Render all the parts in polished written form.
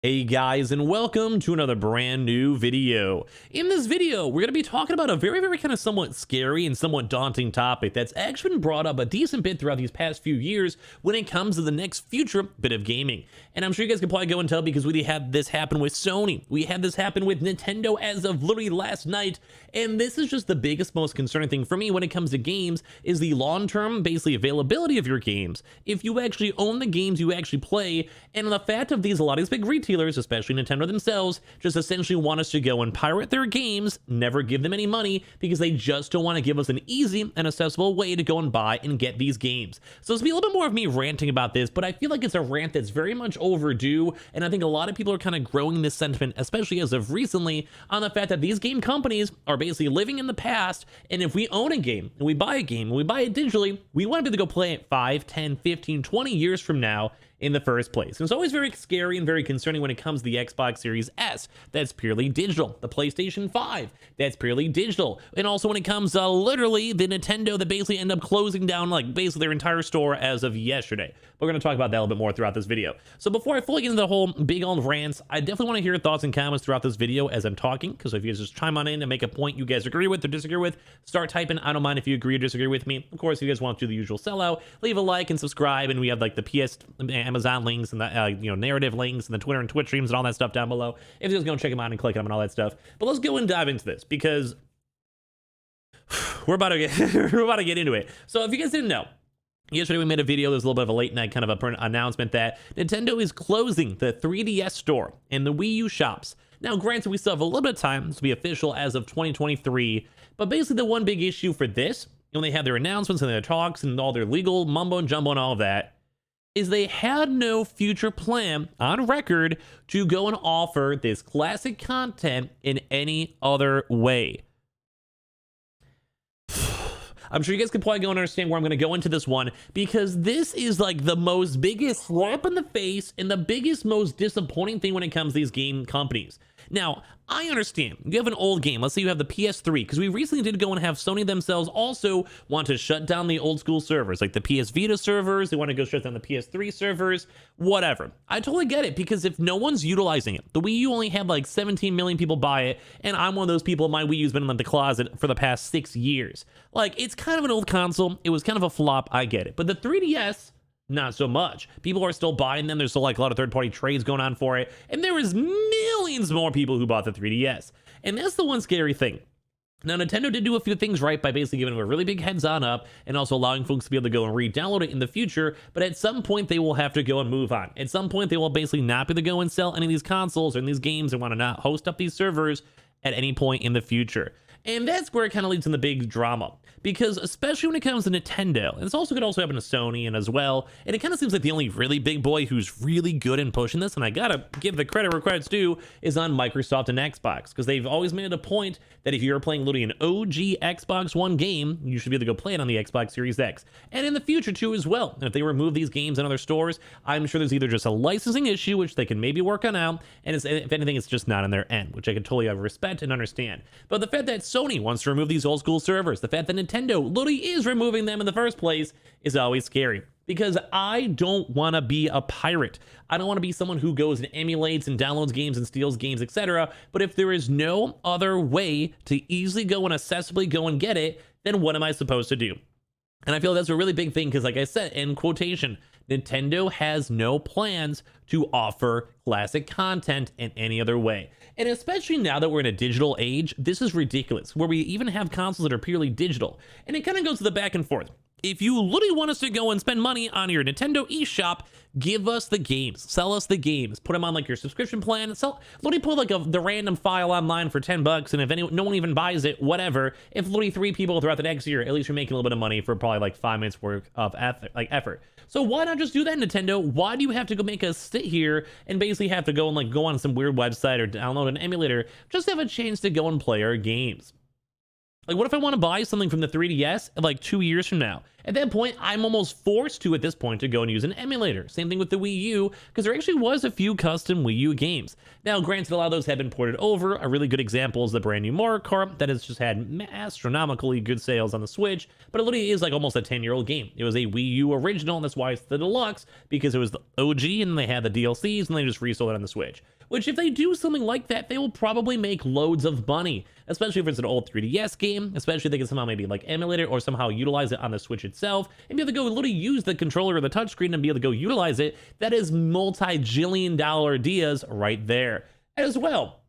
Hey guys, and welcome to another brand new video. In this video, we're going to be talking about a very kind of somewhat scary and somewhat daunting topic that's actually been brought up a decent bit throughout these past few years when it comes to the next future bit of gaming. And I'm sure you guys can probably go and tell because we had this happen with Sony. We had this happen with Nintendo as of literally last night. And this is just the biggest, most concerning thing for me when it comes to games is the long-term, basically, availability of your games. If you actually own the games you actually play, and the fact of these, a lot of these big retailers, especially Nintendo themselves, just essentially want us to go and pirate their games, never give them any money, because they just don't want to give us an easy and accessible way to go and buy and get these games. So it's be a little bit more of me ranting about this, but I feel like it's a rant that's very much overdue, and I think a lot of people are kind of growing this sentiment, especially as of recently, on the fact that these game companies are basically living in the past, and if we own a game, and we buy a game, and we buy it digitally, we want to be able to go play it 5, 10, 15, 20 years from now, in the first place. And it's always very scary and very concerning when it comes to the Xbox Series S. That's purely digital. The PlayStation 5. That's purely digital. And also when it comes to literally the Nintendo that basically end up closing down like basically their entire store as of yesterday. We're going to talk about that a little bit more throughout this video. So before I fully get into the whole big old rants, I definitely want to hear your thoughts and comments throughout this video as I'm talking, because if you guys just chime on in and make a point you guys agree with or disagree with, start typing. I don't mind if you agree or disagree with me. Of course, if you guys want to do the usual sellout, leave a like and subscribe, and we have like the PS Amazon links and the narrative links and the Twitter and Twitch streams and all that stuff down below. If you guys go and check them out and click them and all that stuff. But let's go and dive into this because we're about to get into it. So if you guys didn't know, yesterday we made a video. There's a little bit of a late night kind of a announcement that Nintendo is closing the 3DS store and the Wii U shops. Now, granted, we still have a little bit of time to be official as of 2023, but basically the one big issue for this, when they had their announcements and their talks and all their legal mumbo and jumbo and all of that, is they had no future plan on record to go and offer this classic content in any other way. I'm sure you guys can probably go and understand where I'm going to go into this one, because this is like the most biggest slap in the face and the biggest, most disappointing thing when it comes to these game companies. Now, I understand you have an old game. Let's say you have the PS3, because we recently did go and have Sony themselves also want to shut down the old school servers, like the PS Vita servers. They want to go shut down the PS3 servers, whatever. I totally get it, because if no one's utilizing it, the Wii U only had like 17 million people buy it, and I'm one of those people. My Wii U's been in the closet for the past 6 years. Like, it's kind of an old console. It was kind of a flop. I get it. But the 3DS, not so much. People are still buying them. There's still like a lot of third-party trades going on for it. And there is millions more people who bought the 3DS. And that's the one scary thing. Now, Nintendo did do a few things right by basically giving them a really big heads-on up and also allowing folks to be able to go and re-download it in the future. But at some point, they will have to go and move on. At some point, they will basically not be able to go and sell any of these consoles or these games and want to not host up these servers at any point in the future. And that's where it kind of leads in the big drama, because especially when it comes to Nintendo, and this also could also happen to Sony and as well, and it kind of seems like the only really big boy who's really good in pushing this, and I gotta give the credit where credit's due, is on Microsoft and Xbox, because they've always made it a point that if you're playing literally an OG Xbox One game, you should be able to go play it on the Xbox Series X, and in the future too as well. And if they remove these games in other stores, I'm sure there's either just a licensing issue, which they can maybe work on out, and if anything, it's just not on their end, which I can totally respect and understand. But the fact that Sony wants to remove these old school servers, the fact that Nintendo literally is removing them in the first place, is always scary, because I don't want to be a pirate. I don't want to be someone who goes and emulates and downloads games and steals games, etc. But if there is no other way to easily go and accessibly go and get it, then what am I supposed to do? And I feel that's a really big thing, because like I said, in quotation, Nintendo has no plans to offer classic content in any other way. And especially now that we're in a digital age, this is ridiculous, where we even have consoles that are purely digital. And it kind of goes to the back and forth. If you literally want us to go and spend money on your Nintendo eShop, give us the games, sell us the games, put them on like your subscription plan, literally put like the random file online for $10, and if no one even buys it, whatever, if literally 3 people throughout the next year, at least you're making a little bit of money for probably like 5 minutes worth of effort. So why not just do that, Nintendo? Why do you have to go make us sit here and basically have to go and like go on some weird website or download an emulator just to have a chance to go and play our games? Like, what if I want to buy something from the 3DS like 2 years from now? At that point, I'm almost forced to, at this point, to go and use an emulator. Same thing with the Wii U, because there actually was a few custom Wii U games. Now, granted, a lot of those have been ported over. A really good example is the brand new Mario Kart that has just had astronomically good sales on the Switch, but it literally is like almost a 10-year-old game. It was a Wii U original, and that's why it's the deluxe, because it was the OG, and they had the DLCs, and they just resold it on the Switch. Which, if they do something like that, they will probably make loads of money, especially if it's an old 3DS game, especially if they can somehow maybe like emulate it or somehow utilize it on the Switch itself, and be able to go literally use the controller or the touchscreen and be able to go utilize it. That is multi-jillion-dollar ideas right there. As well,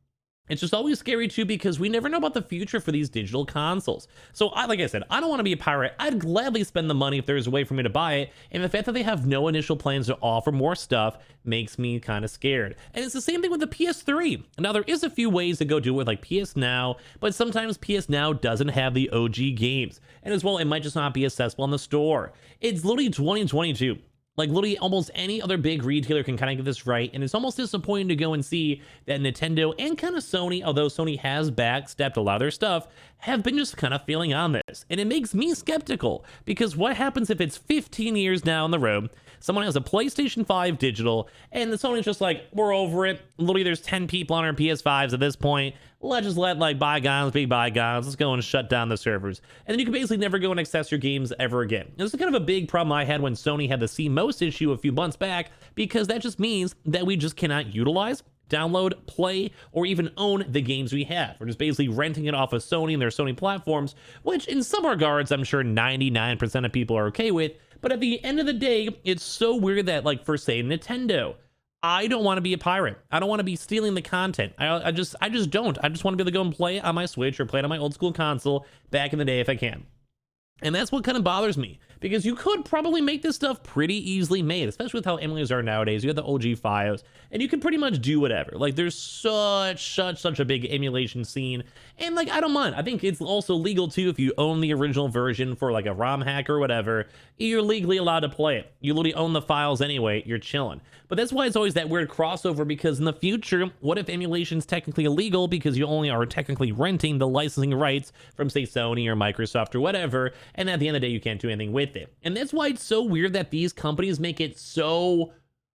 it's just always scary too, because we never know about the future for these digital consoles. So like I said, I don't want to be a pirate. I'd gladly spend the money if there's a way for me to buy it. And the fact that they have no initial plans to offer more stuff makes me kind of scared. And it's the same thing with the PS3. Now, there is a few ways to go do it with like PS Now, but sometimes PS Now doesn't have the OG games. And as well, it might just not be accessible in the store. It's literally 2022. Like, literally almost any other big retailer can kind of get this right, and it's almost disappointing to go and see that Nintendo and kind of Sony, although Sony has backstepped a lot of their stuff, have been just kind of failing on this. And it makes me skeptical, because what happens if it's 15 years down the road, someone has a PlayStation 5 Digital, and the Sony's just like, we're over it. Literally, there's 10 people on our PS5s at this point. Let's just let like bygones be bygones. Let's go and shut down the servers. And then you can basically never go and access your games ever again. This is kind of a big problem I had when Sony had the CMOS issue a few months back, because that just means that we just cannot utilize, download, play, or even own the games we have. We're just basically renting it off of Sony and their Sony platforms, which in some regards, I'm sure 99% of people are okay with. But at the end of the day, it's so weird that, like, for say Nintendo, I don't want to be a pirate. I don't want to be stealing the content. I just don't. I just want to be able to go and play it on my Switch or play it on my old school console back in the day if I can. And that's what kind of bothers me, because you could probably make this stuff pretty easily made, especially with how emulators are nowadays. You have the OG files, and you can pretty much do whatever. Like, there's such a big emulation scene, and like, I don't mind. I think it's also legal too if you own the original version for like a ROM hack or whatever. You're legally allowed to play it. You literally own the files anyway. You're chilling. But that's why it's always that weird crossover, because in the future, what if emulation's technically illegal because you only are technically renting the licensing rights from, say, Sony or Microsoft or whatever, and at the end of the day, you can't do anything with it. And that's why it's so weird that these companies make it so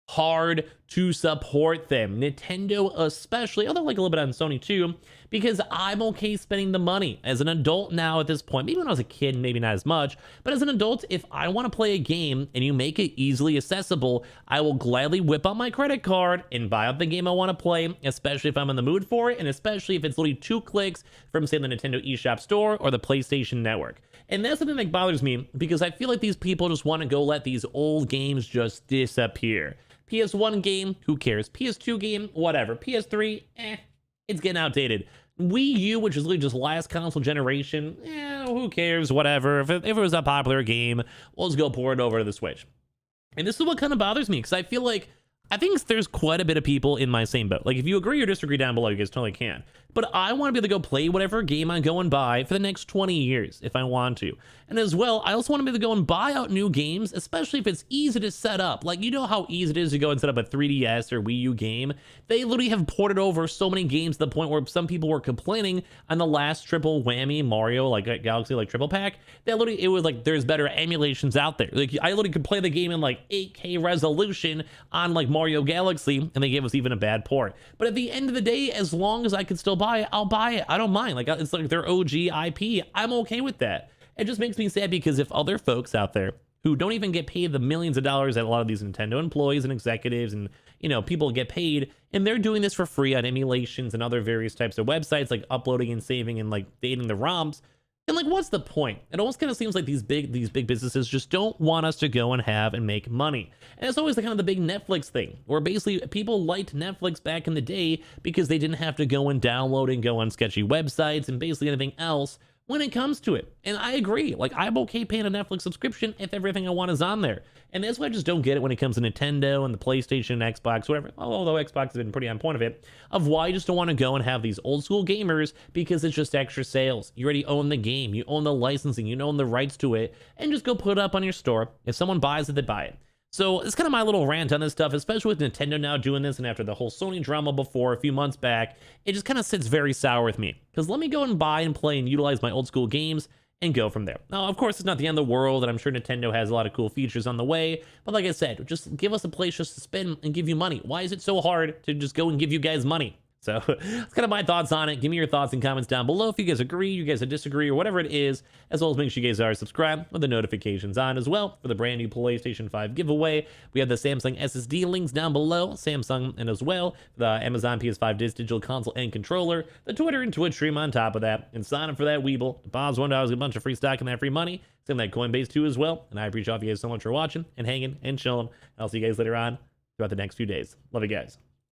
hard to support them. Nintendo especially, although like a little bit on Sony too, because I'm okay spending the money as an adult now at this point. Maybe when I was a kid, maybe not as much, but as an adult, if I want to play a game and you make it easily accessible, I will gladly whip out my credit card and buy out the game I want to play, especially if I'm in the mood for it, and especially if it's literally 2 clicks from, say, the Nintendo eShop store or the PlayStation Network. And that's something that bothers me, because I feel like these people just want to go let these old games just disappear. PS1 game, who cares? PS2 game, whatever. PS3, it's getting outdated. Wii U, which is literally just last console generation, who cares? Whatever. If it was a popular game, we'll just go pour it over to the Switch. And this is what kind of bothers me, because I feel like I think there's quite a bit of people in my same boat. Like, if you agree or disagree down below, you guys totally can. But I want to be able to go play whatever game I go and buy for the next 20 years if I want to. And as well, I also want to be able to go and buy out new games, especially if it's easy to set up. Like, you know how easy it is to go and set up a 3DS or Wii U game? They literally have ported over so many games to the point where some people were complaining on the last triple whammy Mario, like Galaxy, like triple pack, that literally, it was like, there's better emulations out there. Like, I literally could play the game in like 8K resolution on like Mario Galaxy, and they gave us even a bad port. But at the end of the day, as long as I can still buy it, I'll buy it. I don't mind. Like, it's like their OG IP. I'm okay with that. It just makes me sad, because if other folks out there who don't even get paid the millions of dollars that a lot of these Nintendo employees and executives and, you know, people get paid, and they're doing this for free on emulations and other various types of websites, like uploading and saving and like dating the ROMs, then like, what's the point? It almost kind of seems like these big businesses just don't want us to go and have and make money. And it's always the kind of the big Netflix thing, where basically people liked Netflix back in the day because they didn't have to go and download and go on sketchy websites and basically anything else when it comes to it. And I agree. Like, I'm okay paying a Netflix subscription if everything I want is on there. And that's why I just don't get it when it comes to Nintendo and the PlayStation and Xbox, whatever. Although Xbox has been pretty on point of it, of why you just don't want to go and have these old school gamers, because it's just extra sales. You already own the game. You own the licensing. You own the rights to it. And just go put it up on your store. If someone buys it, they buy it. So it's kind of my little rant on this stuff, especially with Nintendo now doing this, and after the whole Sony drama before a few months back, it just kind of sits very sour with me. Because let me go and buy and play and utilize my old school games, and go from there. Now, of course, it's not the end of the world, and I'm sure Nintendo has a lot of cool features on the way, but like I said, just give us a place just to spend and give you money. Why is it so hard to just go and give you guys money? So that's kind of my thoughts on it. Give me your thoughts and comments down below if you guys agree, you guys disagree, or whatever it is, as well as make sure you guys are subscribed with the notifications on as well for the brand new PlayStation 5 giveaway. We have the Samsung SSD links down below, Samsung, and as well the Amazon PS5 digital console and controller, the Twitter and Twitch stream on top of that, and sign up for that Weeble. Deposit $1, get a bunch of free stock and that free money. Same that Coinbase too as well. And I appreciate all of you guys so much for watching and hanging and chilling. And I'll see you guys later on throughout the next few days. Love you guys.